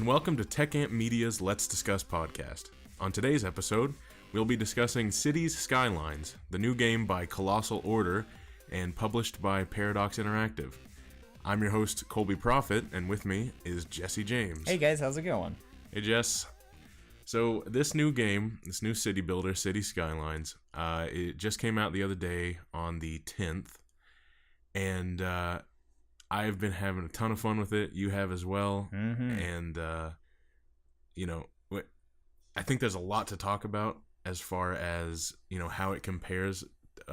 and welcome to TechAmp Media's Let's Discuss podcast. On today's episode, we'll be discussing Cities Skylines, the new game by Colossal Order and published by Paradox Interactive. I'm your host, Colby Profitt, and with me is Jesse James. Hey guys, how's it going? Hey Jess. So this new game, this new city builder, Cities Skylines, it just came out the other day on the 10th, and I've been having a ton of fun with it. You have as well. Mm-hmm. And, I think there's a lot to talk about as far as, how it compares,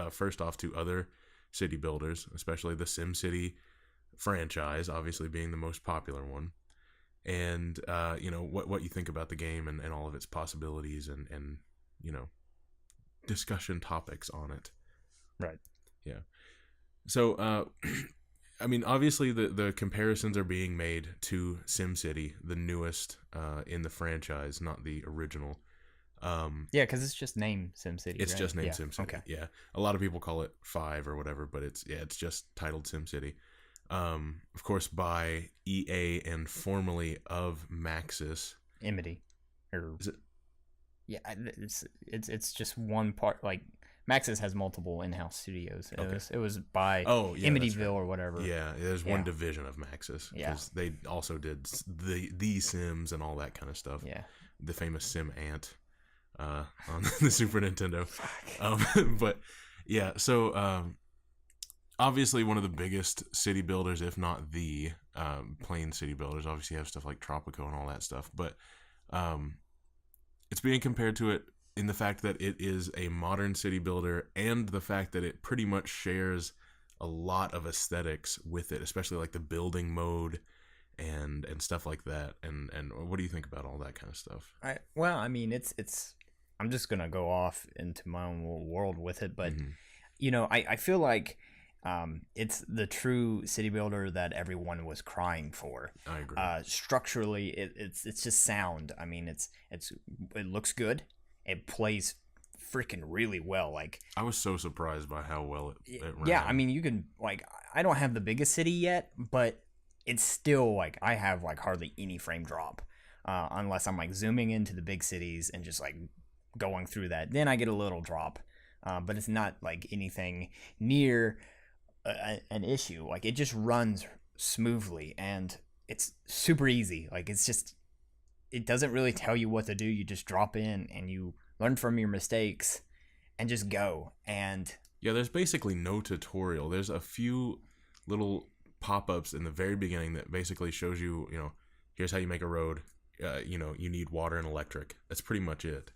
first off, to other city builders, especially the SimCity franchise, obviously being the most popular one. And, what you think about the game and all of its possibilities and discussion topics on it. Right. Yeah. So, obviously the comparisons are being made to SimCity, the newest in the franchise, not the original. Yeah, because it's just named SimCity. It's right? just named SimCity. Okay. Yeah, a lot of people call it 5 or whatever, but it's just titled SimCity. Of course, by EA and formerly of Maxis. Amity, or is it? Yeah, it's just one part. Like Maxis has multiple in-house studios. It was by Amityville or whatever. Yeah, there's one division of Maxis because they also did the Sims and all that kind of stuff. Yeah, the famous Sim Ant on the Super Nintendo. But yeah, so obviously one of the biggest city builders, if not the plain city builders. Obviously you have stuff like Tropico and all that stuff, but it's being compared to it in the fact that it is a modern city builder and the fact that it pretty much shares a lot of aesthetics with it, especially like the building mode and stuff like that. And what do you think about all that kind of stuff? It's I'm just gonna go off into my own little world with it, but I feel like it's the true city builder that everyone was crying for. I agree. Structurally, it's just sound. I mean, it looks good. It plays freaking really well. Like, I was so surprised by how well it ran. Yeah, I mean, you can I don't have the biggest city yet, but it's still I have hardly any frame drop, unless I'm zooming into the big cities and just going through that. Then I get a little drop, but it's not anything near an issue. It just runs smoothly and it's super easy. It doesn't really tell you what to do. You just drop in and you learn from your mistakes and just go. And yeah, there's basically no tutorial. There's a few little pop-ups in the very beginning that basically shows you, here's how you make a road. You need water and electric. That's pretty much it.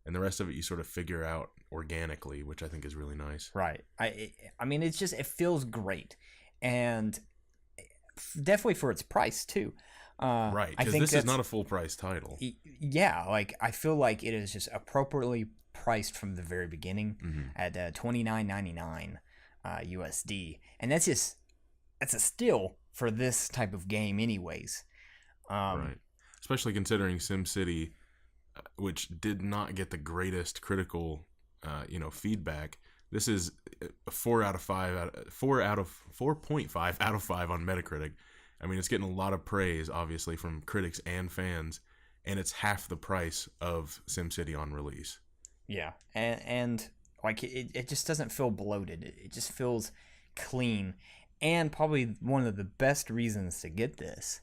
And the rest of it you sort of figure out organically, which I think is really nice. Right. It feels great. And definitely for its price too. Right, because this is not a full price title. Yeah, I feel like it is just appropriately priced from the very beginning at $29.99 USD, and that's a steal for this type of game, anyways. Right, especially considering SimCity, which did not get the greatest critical, feedback. This is a 4.5 out of 5 on Metacritic. I mean, it's getting a lot of praise, obviously, from critics and fans, and it's half the price of SimCity on release. Yeah, and it just doesn't feel bloated. It just feels clean, and probably one of the best reasons to get this,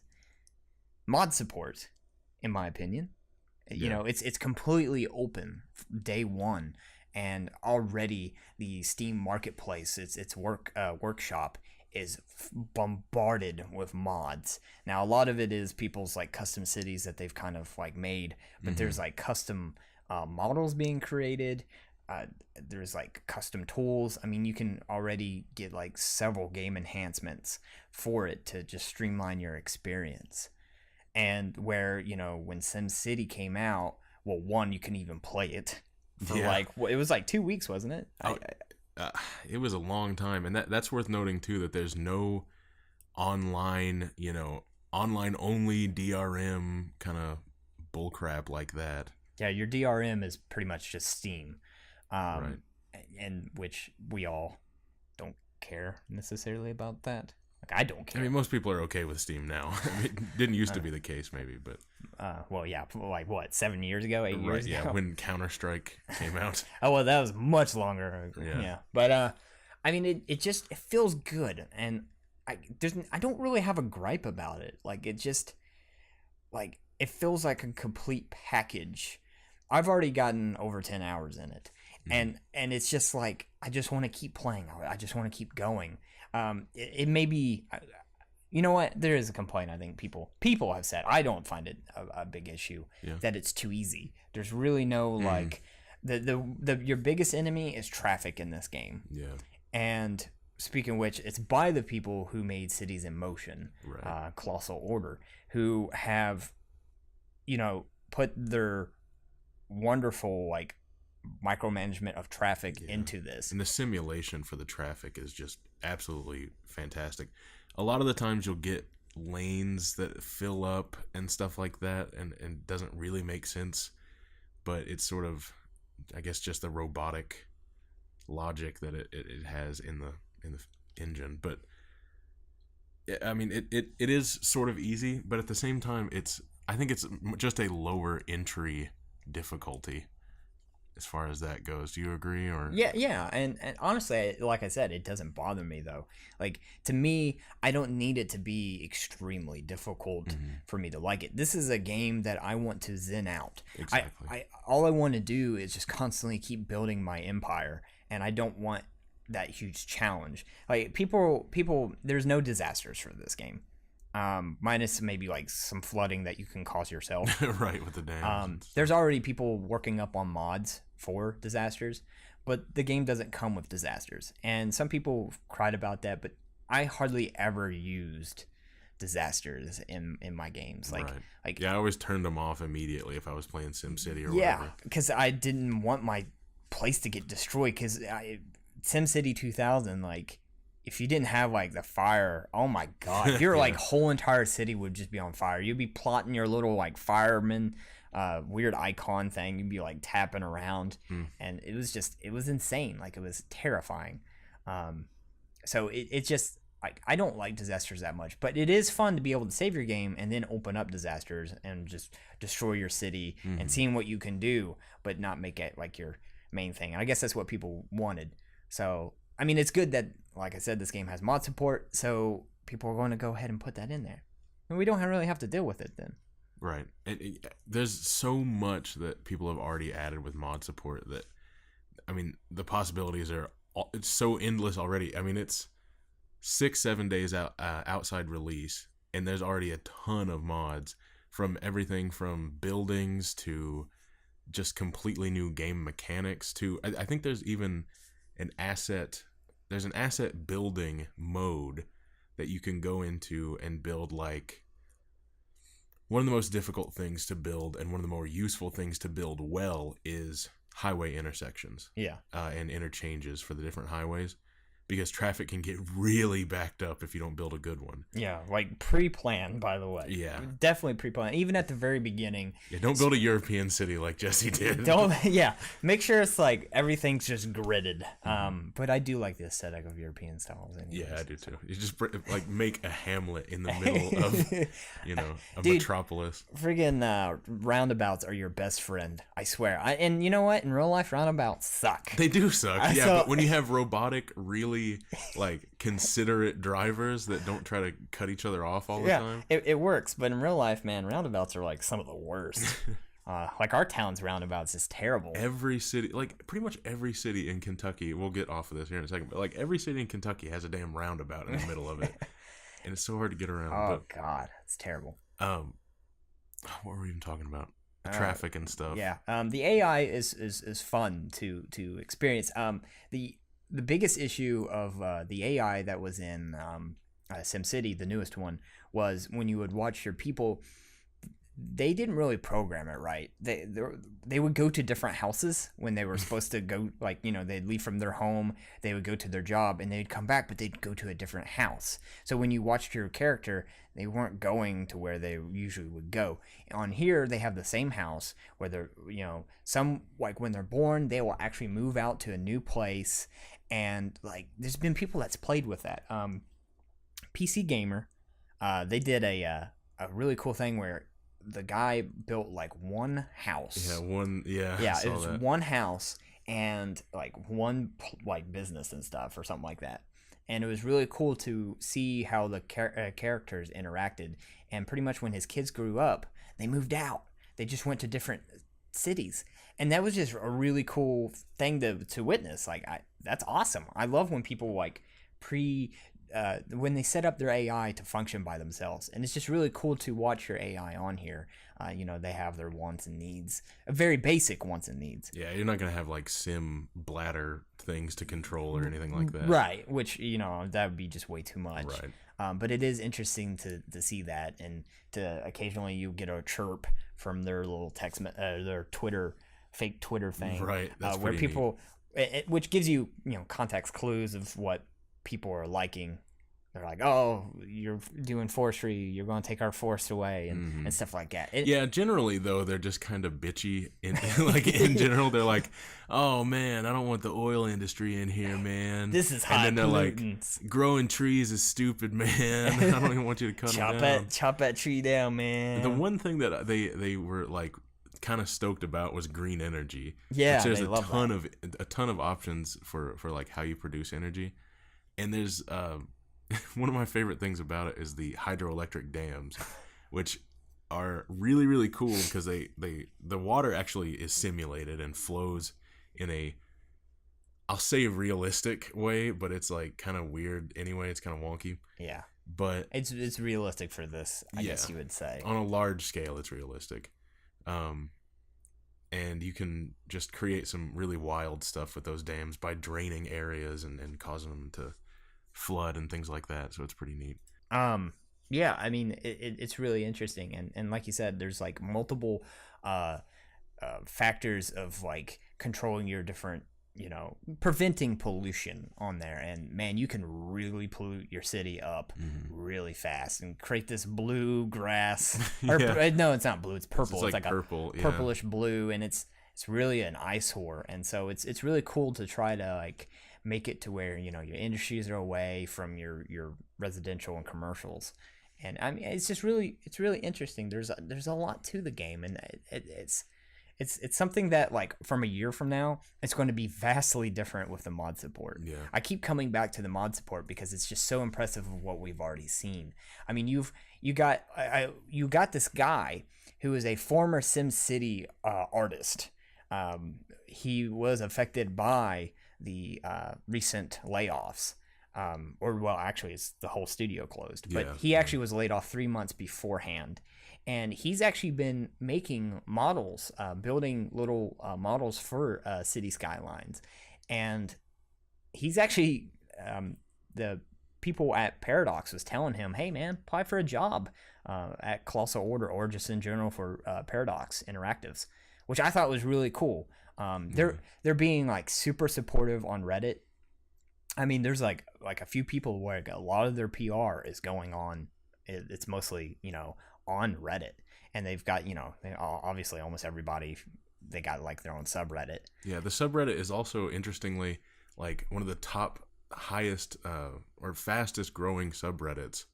mod support, in my opinion. Yeah. It's completely open day one, and already the Steam Marketplace, its workshop, is bombarded with mods. Now, a lot of it is people's custom cities that they've kind of made, but there's custom models being created. There's custom tools. I mean, you can already get several game enhancements for it to just streamline your experience. And where, when SimCity came out, well, one, you can even play it for it was 2 weeks, wasn't it? It was a long time, and that's worth noting too, that there's no online, online only DRM kind of bullcrap like that. Yeah, your DRM is pretty much just Steam, right? And which we all don't care necessarily about that. Like, I don't care. I mean, most people are okay with Steam now. I mean, it didn't used to be the case, maybe, but well, yeah, like what, 7 years ago, 8 years ago? Yeah, when Counter-Strike came out. Oh, well, that was much longer. Yeah. But I mean, it feels good, and I don't really have a gripe about it. Like, it just, like, it feels like a complete package. I've already gotten over 10 hours in it, and it's just like, I just want to keep playing. I just want to keep going. It may be, you know what? There is a complaint. I think people have said. I don't find it a big issue that it's too easy. There's really no like your biggest enemy is traffic in this game. Yeah. And speaking of which, it's by the people who made Cities in Motion, right. Colossal Order, who have, put their wonderful like micromanagement of traffic into this. And the simulation for the traffic is just absolutely fantastic. A lot of the times you'll get lanes that fill up and stuff like that, and doesn't really make sense, but it's sort of, I guess, just the robotic logic that it has in the engine. But I mean, it is sort of easy, but at the same time, I think it's just a lower entry difficulty as far as that goes. Do you agree? Or yeah, and honestly, like I said, it doesn't bother me though. Like, to me, I don't need it to be extremely difficult for me to like it. This is a game that I want to zen out. Exactly. All I want to do is just constantly keep building my empire, and I don't want that huge challenge. Like, people, there's no disasters for this game. Minus maybe like some flooding that you can cause yourself. Right, with the dams. There's already people working up on mods for disasters, but the game doesn't come with disasters. And some people cried about that, but I hardly ever used disasters in my games. Like, I always turned them off immediately if I was playing SimCity or whatever. Yeah, because I didn't want my place to get destroyed. Because SimCity 2000, like, if you didn't have like the fire, oh my god, your like whole entire city would just be on fire. You'd be plotting your little like fireman weird icon thing. You'd be like tapping around, and it was insane. Like, it was terrifying. So it just, like, I don't like disasters that much, but it is fun to be able to save your game and then open up disasters and just destroy your city and seeing what you can do, but not make it like your main thing. And I guess that's what people wanted. So I mean, it's good that, like I said, this game has mod support, so people are going to go ahead and put that in there. And we don't really have to deal with it then. Right. There's so much that people have already added with mod support that, I mean, the possibilities it's so endless already. I mean, it's 6-7 days outside release, and there's already a ton of mods, from everything from buildings to just completely new game mechanics to, I think there's even an asset building mode that you can go into and build. Like, one of the most difficult things to build and one of the more useful things to build well is highway intersections. And interchanges for the different highways, because traffic can get really backed up if you don't build a good one. Yeah, like pre-planned, by the way. Yeah. Definitely pre-planned. Even at the very beginning. Yeah, don't build a European city like Jesse did. Make sure it's like everything's just gridded. But I do like the aesthetic of European styles. Anyways. Yeah, I do too. You just like make a hamlet in the middle of, a metropolis. Friggin' roundabouts are your best friend, I swear. And you know what? In real life, roundabouts suck. They do suck. But when you have robotic, really like considerate drivers that don't try to cut each other off all the time, it works. But in real life, man, roundabouts are like some of the worst. Like, our town's roundabouts is terrible. Every city, like pretty much every city in Kentucky, we'll get off of this here in a second, but like every city in Kentucky has a damn roundabout in the middle of it, and it's so hard to get around. God, it's terrible. What were we even talking about? Traffic and stuff. The AI is fun to experience. The biggest issue of the AI that was in SimCity, the newest one, was when you would watch your people, they didn't really program it right. They would go to different houses when they were supposed to go, like, they'd leave from their home, they would go to their job, and they'd come back, but they'd go to a different house. So when you watched your character, they weren't going to where they usually would go. On here, they have the same house where they're, some, like, when they're born, they will actually move out to a new place. And like, there's been people that's played with that. PC gamer. They did a really cool thing where the guy built like one house. Yeah, I Yeah, it saw was that. one house and like one like business and stuff or something like that. And it was really cool to see how the characters interacted. And pretty much when his kids grew up, they moved out. They just went to different cities, and that was just a really cool thing to witness. Like, that's awesome. I love when people like when they set up their AI to function by themselves, and it's just really cool to watch your AI on here. They have their wants and needs, very basic wants and needs. Yeah, you're not gonna have like sim bladder things to control or anything like that. Right, which that would be just way too much. Right. But it is interesting to see that, and to occasionally you get a chirp from their little their Twitter, fake Twitter thing, Right. That's where pretty people, which gives you context clues of what people are liking. They're like, oh, you're doing forestry, you're going to take our forest away, and stuff like that. Yeah, generally though, they're just kind of bitchy. In general, they're like, "Oh man, I don't want the oil industry in here, man. This is high And then they're pollutants. like, growing trees is stupid, man. I don't even want you to cut them down. Chop that tree down, man." The one thing that they were like kind of stoked about was green energy. Yeah, which there's they a love ton of options for like how you produce energy, and there's one of my favorite things about it is the hydroelectric dams, which are really, really cool because the water actually is simulated and flows in a, I'll say, realistic way, but it's like kind of weird anyway. It's kind of wonky. Yeah, but it's realistic for this, I guess you would say. On a large scale, it's realistic. And you can just create some really wild stuff with those dams by draining areas and causing them to flood and things like that, so it's pretty neat. Yeah, I mean, it's really interesting, and like you said, there's like multiple factors of like controlling your different, preventing pollution on there, and man, you can really pollute your city up really fast and create this blue grass. No, it's not blue, it's purple. It's like purple, a purplish blue, and it's really an eyesore, and so it's really cool to try to like make it to where your industries are away from your residential and commercials. And I mean, it's really interesting. There's a lot to the game, and it's something that, like, from a year from now, it's going to be vastly different with the mod support. Yeah, I keep coming back to the mod support because it's just so impressive of what we've already seen. I mean, you got this guy who is a former SimCity artist. He was affected by the recent layoffs, actually it's the whole studio closed, but he actually was laid off 3 months beforehand, and he's actually been making models, building little models for city skylines, and he's actually the people at Paradox was telling him, hey man, apply for a job at Colossal Order or just in general for Paradox Interactives, which I thought was really cool. They're being like super supportive on Reddit. I mean, there's like a few people where a lot of their PR is going on. It's mostly on Reddit, and they've got obviously almost everybody, they got like their own subreddit. Yeah, the subreddit is also interestingly like one of the top highest or fastest growing subreddits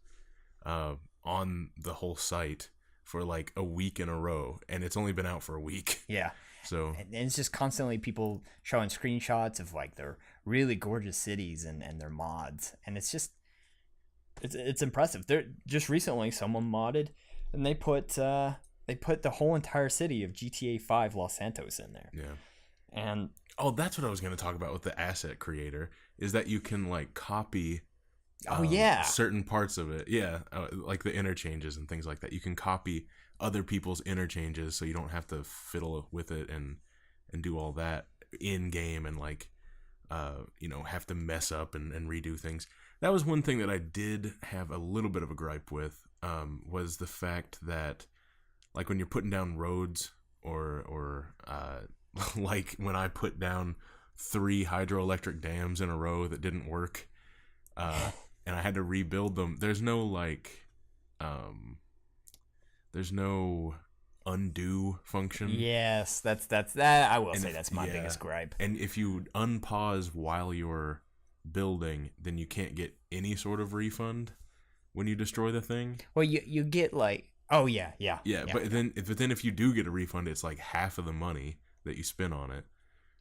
on the whole site for like a week in a row, and it's only been out for a week. Yeah. So, and it's just constantly people showing screenshots of like their really gorgeous cities and their mods, and it's impressive. They're just recently someone modded, and they put the whole entire city of GTA 5 Los Santos in there. Yeah. And that's what I was going to talk about with the asset creator, is that you can like copy certain parts of it. Yeah, like the interchanges and things like that. You can copy other people's interchanges, so you don't have to fiddle with it and do all that in game and like have to mess up and redo things. That was one thing that I did have a little bit of a gripe with, was the fact that like when you're putting down roads or like when I put down 3 hydroelectric dams in a row that didn't work, and I had to rebuild them, there's no undo function. Yes, that's I will say that's my biggest gripe. And if you unpause while you're building, then you can't get any sort of refund. when you destroy the thing. Well, you get like, oh yeah. Yeah, but then if you do get a refund, it's like half of the money that you spent on it.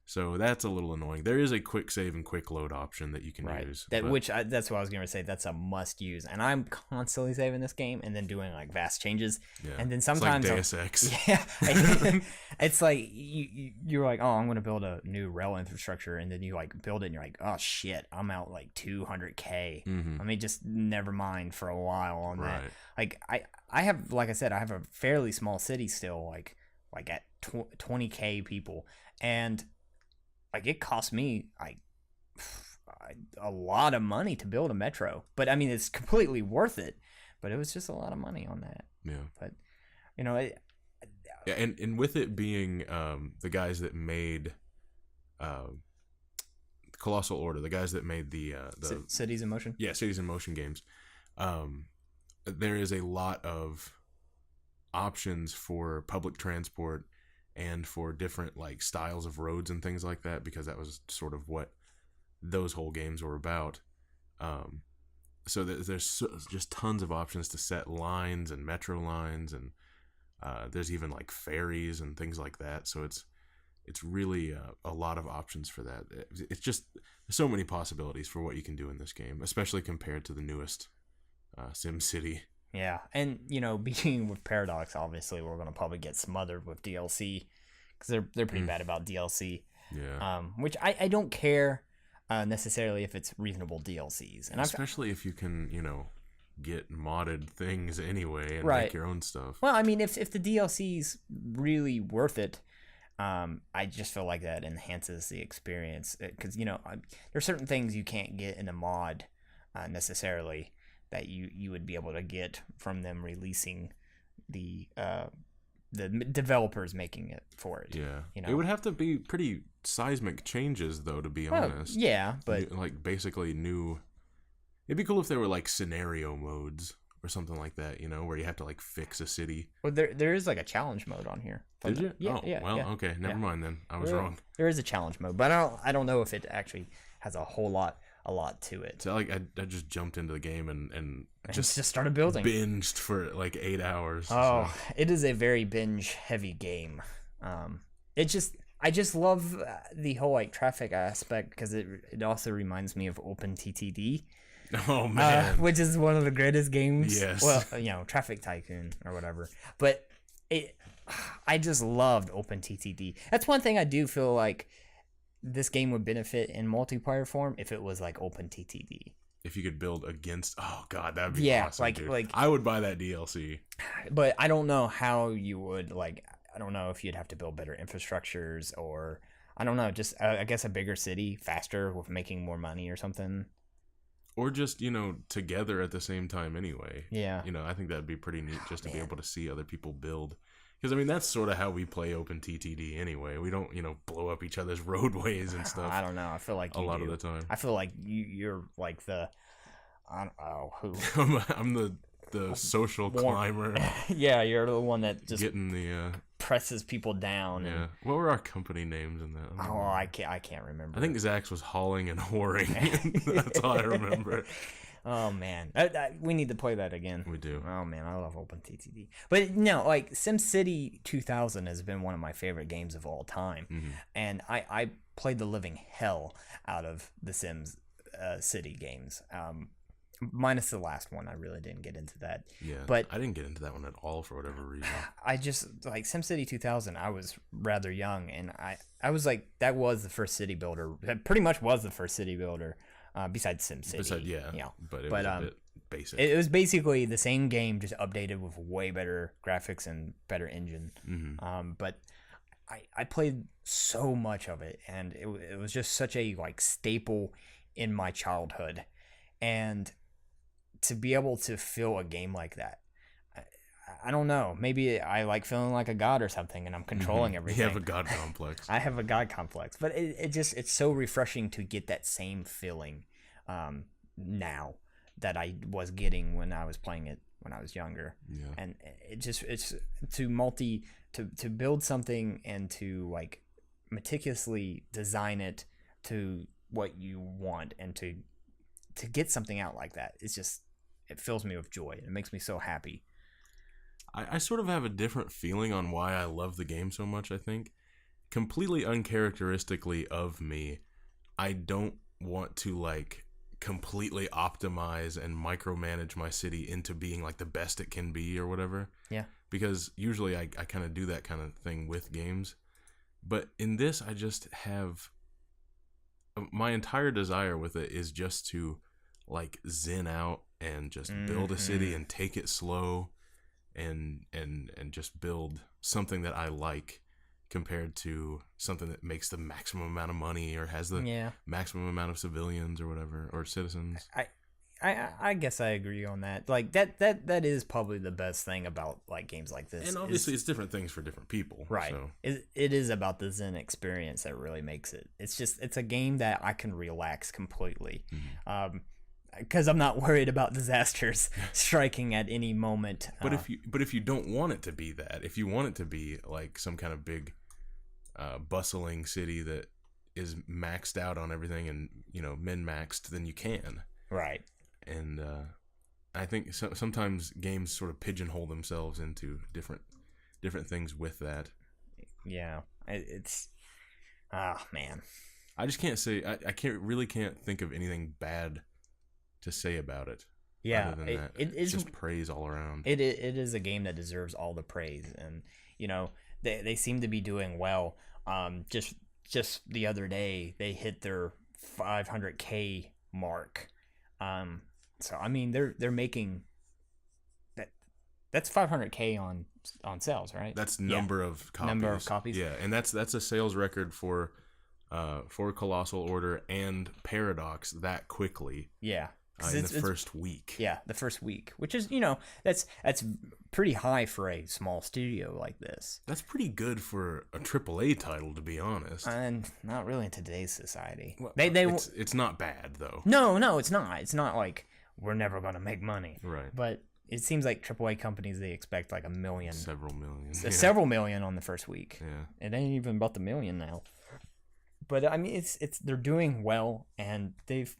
So that's a little annoying. There is a quick save and quick load option that you can use. That's what I was going to say. That's a must use. And I'm constantly saving this game and then doing like vast changes. Yeah. And then sometimes it's like Deus Ex. Yeah. It's like you're like, oh, I'm going to build a new rail infrastructure, and then you like build it and you're like, oh shit, I'm out like 200K. Let me just never mind for a while on that. Like I have, like I said, I have a fairly small city still, like at 20K people, and like it cost me like a lot of money to build a metro, but I mean it's completely worth it. But it was just a lot of money on that. Yeah. But you know, and with it being the guys that made Colossal Order, the guys that made the Cities in Motion. Yeah, Cities in Motion games. There is a lot of options for public transport and for different like styles of roads and things like that, because that was sort of what those whole games were about. So there's just tons of options to set lines and metro lines, and there's even like ferries and things like that. So it's really a lot of options for that. It's just so many possibilities for what you can do in this game, especially compared to the newest SimCity. Yeah, and you know, being with Paradox, obviously we're gonna probably get smothered with DLC because they're pretty bad about DLC. Yeah. Which I don't care necessarily if it's reasonable DLCs, and especially if you can, you know, get modded things anyway and right. make your own stuff. Well, I mean, if the DLC's really worth it, I just feel like that enhances the experience, because you know there's certain things you can't get in a mod necessarily that you would be able to get from them releasing the developers making it for it. Yeah, you know, it would have to be pretty seismic changes though, to be honest. Yeah, but like basically new. It'd be cool if there were like scenario modes or something like that, you know, where you have to like fix a city. Well, there is like a challenge mode on here. Did you? Yeah, okay, never mind then. I was wrong. There is a challenge mode, but I don't know if it actually has a lot to it. So like I just jumped into the game and just started building. Binged for like 8 hours. Oh, so. It is a very binge heavy game. I just love the whole like traffic aspect, because it also reminds me of OpenTTD. Oh man, which is one of the greatest games. Yes. Well, you know, Traffic Tycoon or whatever. But I just loved OpenTTD. That's one thing I do feel like this game would benefit in multiplayer form if it was like OpenTTD. If you could build against, oh god, that'd be awesome. like I would buy that DLC. But I don't know how you would like. I don't know if you'd have to build better infrastructures, or I don't know, just I guess a bigger city faster with making more money or something. Or just, you know, together at the same time anyway. Yeah. You know, I think that'd be pretty neat just to be able to see other people build. Because, I mean, that's sort of how we play OpenTTD anyway. We don't, you know, blow up each other's roadways and stuff. I don't know. I feel like a lot of the time. I feel like you're like the, I don't know who. I'm the social climber. Yeah, you're the one that just getting the presses people down. Yeah. What were our company names in that? I can't remember. I think Zach's was hauling and whoring. That's all I remember. Oh man, we need to play that again. We do. Oh man, I love OpenTTD. But no, like SimCity 2000 has been one of my favorite games of all time, and I played the living hell out of the Sims City games. Minus the last one, I really didn't get into that. Yeah, but I didn't get into that one at all for whatever reason. I just like SimCity 2000. I was rather young, and I was like, that was the first city builder. That pretty much was the first city builder, besides SimCity. Yeah, but it was a bit basic. It was basically the same game, just updated with way better graphics and better engine. But I played so much of it, and it was just such a like staple in my childhood, and to be able to feel a game like that, I don't know. Maybe I like feeling like a god or something, and I'm controlling everything. You have a god complex. I have a god complex, but it's so refreshing to get that same feeling now that I was getting when I was playing it when I was younger. Yeah. And it's to build something and to like meticulously design it to what you want, and to get something out like that. It's just it fills me with joy. It makes me so happy. I sort of have a different feeling on why I love the game so much, I think. Completely uncharacteristically of me, I don't want to, like, completely optimize and micromanage my city into being, like, the best it can be or whatever. Yeah. Because usually I kind of do that kind of thing with games. But in this, I just have... My entire desire with it is just to, like, zen out and just build a city and take it slow and just build something that I like compared to something that makes the maximum amount of money or has the maximum amount of civilians or whatever, or citizens. I guess I agree on that. Like that is probably the best thing about like games like this. And obviously it's different things for different people. Right. So. It is about the Zen experience that really makes it. It's a game that I can relax completely. Because I'm not worried about disasters striking at any moment. But if you don't want it to be that, if you want it to be like some kind of big bustling city that is maxed out on everything and, you know, min-maxed, then you can. Right. And I think sometimes games sort of pigeonhole themselves into different things with that. Yeah. It's man. I just can't say I can't think of anything bad to say about it. Yeah, other than that. It's just praise all around. It is a game that deserves all the praise, and you know they seem to be doing well. Just the other day they hit their 500K mark. So I mean they're making that. That's 500K on sales, right? That's number of copies. Number of copies. Yeah, and that's a sales record for Colossal Order and Paradox that quickly. Yeah. In the first week. Yeah, the first week, which is, you know, that's pretty high for a small studio like this. That's pretty good for a AAA title, to be honest. And not really in today's society. Well, it's not bad though. No, it's not. It's not like we're never going to make money. Right. But it seems like AAA companies, they expect like $1 million. Several million. Several million on the first week. Yeah. It ain't even about the million now. But I mean, it's they're doing well, and they've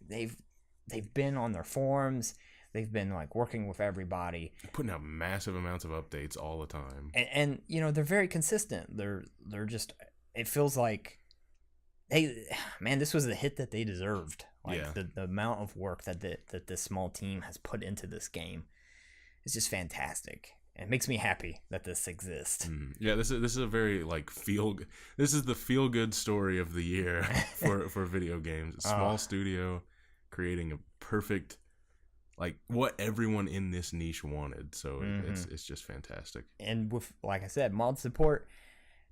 been on their forums. They've been like working with everybody, putting out massive amounts of updates all the time. And you know, they're very consistent. They're just, it feels like, hey, man, this was the hit that they deserved. Like the amount of work that this small team has put into this game is just fantastic. It makes me happy that this exists. Yeah, this is a very like this is the feel good story of the year for video games. Small studio creating a perfect, like, what everyone in this niche wanted. So it's just fantastic. And with, like I said, mod support,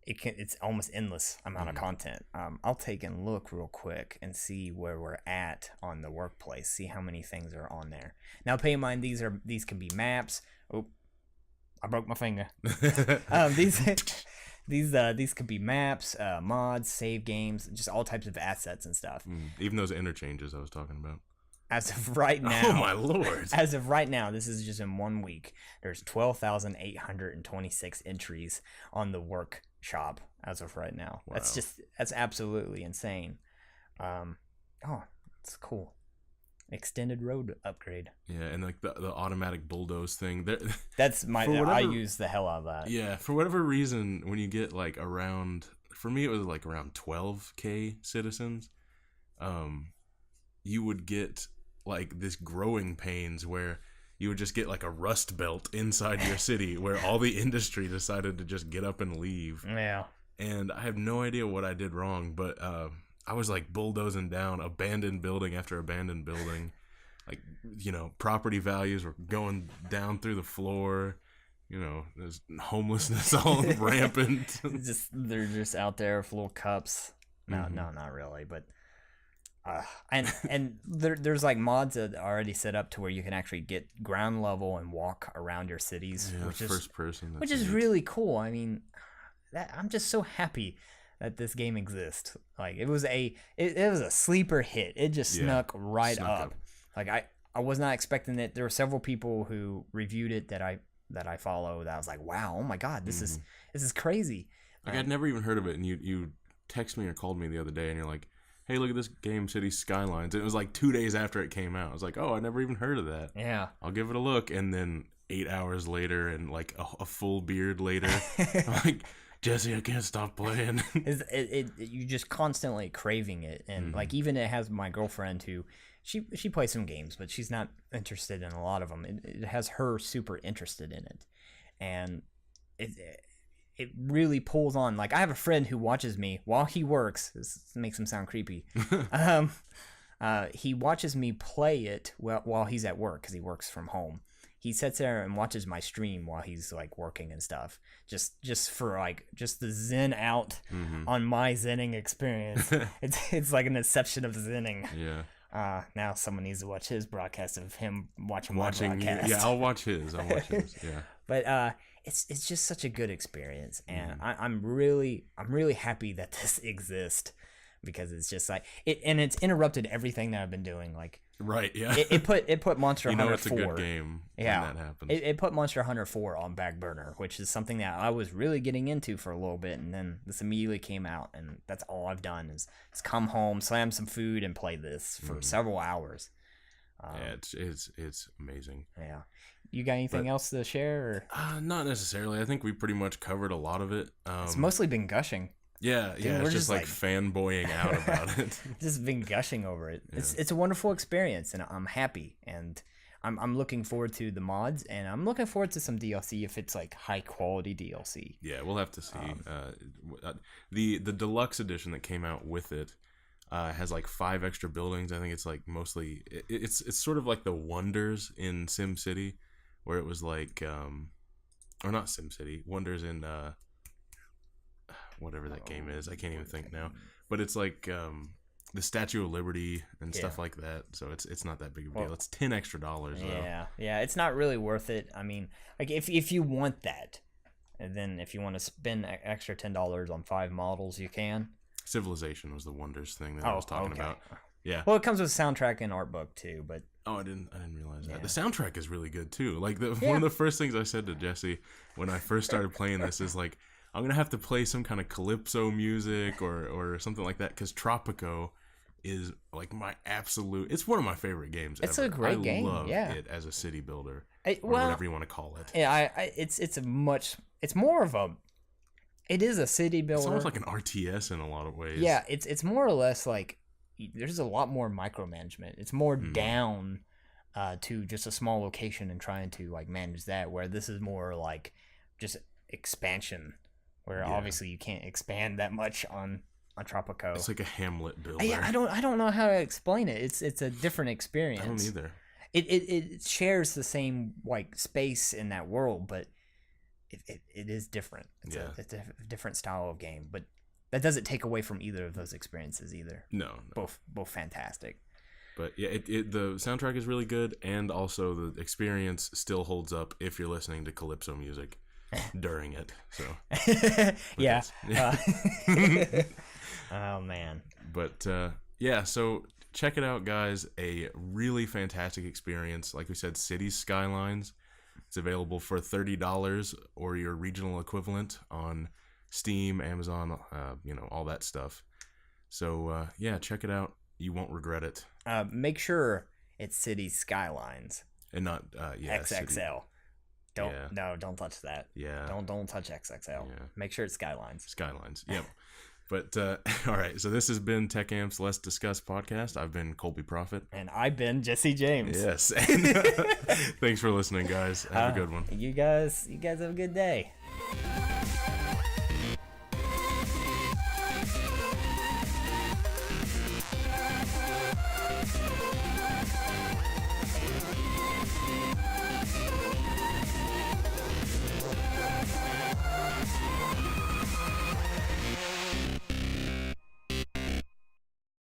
it's almost endless amount of content. I'll take and look real quick and see where we're at on the workplace. See how many things are on there. Now, pay in mind these can be maps. Oh, I broke my finger. These could be maps, mods, save games, just all types of assets and stuff. Even those interchanges I was talking about. As of right now, oh my lord! As of right now, this is just in 1 week. There's 12,826 entries on the workshop as of right now. Wow. That's absolutely insane. It's cool. Extended road upgrade. Yeah, and like the automatic bulldoze thing. That's I use the hell out of that. Yeah, for whatever reason, when you get like around, for me it was like around 12K citizens, you would get like this growing pains where you would just get like a rust belt inside your city where all the industry decided to just get up and leave. Yeah. And I have no idea what I did wrong, but I was like bulldozing down abandoned building after abandoned building. Like, you know, property values were going down through the floor. You know, there's homelessness all rampant. They're just out there with little cups. No, not really, but and there's like mods that are already set up to where you can actually get ground level and walk around your cities, which is first person, which is really cool. I mean, I'm just so happy that this game exists. Like it was a sleeper hit. It just snuck up. Like I was not expecting it. There were several people who reviewed it that I follow that I was like, wow, oh my god, this is crazy. Like I'd never even heard of it, and you text me or called me the other day, and you're like, hey, look at this game, City Skylines. And it was like 2 days after it came out. I was like, oh, I never even heard of that. Yeah. I'll give it a look. And then 8 hours later and like a full beard later, I'm like, Jesse, I can't stop playing. You just constantly craving it. And like, even it has my girlfriend who, she plays some games, but she's not interested in a lot of them. It has her super interested in it. And it really pulls on. Like, I have a friend who watches me while he works. This makes him sound creepy. He watches me play it while he's at work because he works from home. He sits there and watches my stream while he's like working and stuff, just for like just the zen out on my zenning experience. It's like an exception of zenning. Yeah. Now someone needs to watch his broadcast of him watching my broadcast. Yeah, I'll watch his. Yeah. But it's just such a good experience, and I'm really happy that this exists, because it's just like it's interrupted everything that I've been doing. Like, right, yeah. It put Monster Hunter 4. It's a good game when that happens. It put Monster Hunter 4 on back burner, which is something that I was really getting into for a little bit, and then this immediately came out, and that's all I've done is come home, slam some food, and play this for several hours. Yeah, it's amazing. Yeah. You got anything else to share? Or? Not necessarily. I think we pretty much covered a lot of it. It's mostly been gushing. Yeah, yeah. It's just like fanboying out about it. Just been gushing over it. Yeah. It's a wonderful experience, and I'm happy, and I'm looking forward to the mods, and I'm looking forward to some DLC if it's like high quality DLC. Yeah, we'll have to see. The deluxe edition that came out with it has like 5 extra buildings. I think it's like mostly it's sort of like the Wonders in SimCity, where it was like or not SimCity, Wonders in whatever that game is. I can't even think now. But it's like the Statue of Liberty and stuff like that. So it's not that big of a deal. It's $10 extra though. Yeah. It's not really worth it. I mean, like if you want that, and then if you want to spend extra $10 on 5 models, you can. Civilization was the Wonders thing that I was talking about. Yeah. Well, it comes with soundtrack and art book too, but I didn't realize that. The soundtrack is really good too. Like one of the first things I said to Jesse when I first started playing this is like, I'm gonna have to play some kind of calypso music or something like that, because Tropico is like my absolute. It's one of my favorite games. It's ever. a great game. I love it as a city builder, or whatever you want to call it. Yeah, it's more of a. It is a city builder. It's almost like an RTS in a lot of ways. Yeah, it's more or less like there's a lot more micromanagement. It's more down to just a small location and trying to like manage that, where this is more like just expansion, where obviously you can't expand that much on Tropico. It's like a Hamlet builder. Yeah, I don't know how to explain it. It's a different experience. I don't either. It shares the same like space in that world, but it is different. It's a different style of game, but that doesn't take away from either of those experiences either. No. Both fantastic. But yeah, the soundtrack is really good, and also the experience still holds up if you're listening to calypso music during it. So yeah. Oh man. But so check it out, guys. A really fantastic experience. Like we said, City Skylines. It's available for $30 or your regional equivalent on Steam, Amazon, all that stuff. So check it out. You won't regret it. Make sure it's City Skylines and not XXL. City. Don't touch that. Yeah. Don't touch XXL. Yeah. Make sure it's Skylines. Skylines. Yep. But all right. So this has been TechAmp's Let's Discuss podcast. I've been Colby Profitt, and I've been Jesse James. Yes. Thanks for listening, guys. Have a good one. You guys have a good day.